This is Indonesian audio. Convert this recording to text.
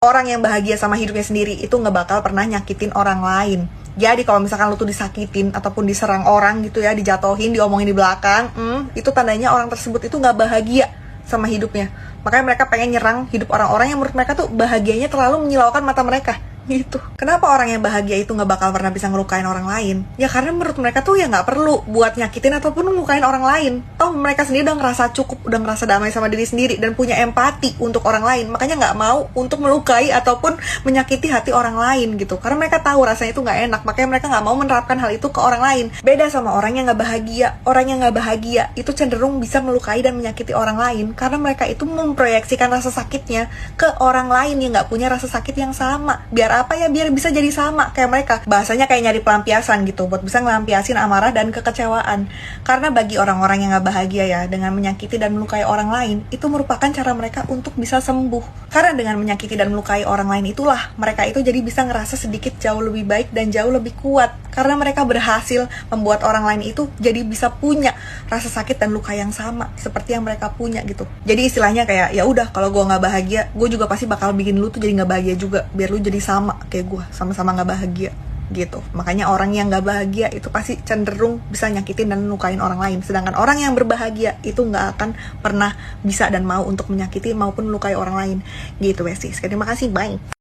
Orang yang bahagia sama hidupnya sendiri itu nggak bakal pernah nyakitin orang lain. Jadi kalau misalkan lu tuh disakitin ataupun diserang orang gitu ya, dijatohin, diomongin di belakang, itu tandanya orang tersebut itu nggak bahagia sama hidupnya. Makanya mereka pengen nyerang hidup orang-orang yang menurut mereka tuh bahagianya terlalu menyilaukan mata mereka. Gitu. Kenapa orang yang bahagia itu nggak bakal pernah bisa ngelukain orang lain? Ya karena menurut mereka tuh ya nggak perlu buat nyakitin ataupun ngelukain orang lain. Toh mereka sendiri udah ngerasa cukup, udah ngerasa damai sama diri sendiri dan punya empati untuk orang lain. Makanya nggak mau untuk melukai ataupun menyakiti hati orang lain gitu. Karena mereka tahu rasanya itu nggak enak. Makanya mereka nggak mau menerapkan hal itu ke orang lain. Beda sama orang yang nggak bahagia. Orang yang nggak bahagia itu cenderung bisa melukai dan menyakiti orang lain karena mereka itu memproyeksikan rasa sakitnya ke orang lain yang nggak punya rasa sakit yang sama. Biar apa ya, biar bisa jadi sama kayak mereka. Bahasanya kayak nyari pelampiasan gitu, buat bisa ngelampiasin amarah dan kekecewaan. Karena bagi orang-orang yang gak bahagia ya, dengan menyakiti dan melukai orang lain, itu merupakan cara mereka untuk bisa sembuh. Karena dengan menyakiti dan melukai orang lain itulah mereka itu jadi bisa ngerasa sedikit jauh lebih baik dan jauh lebih kuat. Karena mereka berhasil membuat orang lain itu jadi bisa punya rasa sakit dan luka yang sama seperti yang mereka punya gitu. Jadi istilahnya kayak ya udah, kalau gue nggak bahagia, gue juga pasti bakal bikin lu tuh jadi nggak bahagia juga, biar lu jadi sama kayak gue, sama-sama nggak bahagia gitu. Makanya orang yang nggak bahagia itu pasti cenderung bisa nyakitin dan melukain orang lain. Sedangkan orang yang berbahagia itu nggak akan pernah bisa dan mau untuk menyakiti maupun melukai orang lain gitu, besties. Terima kasih, bye.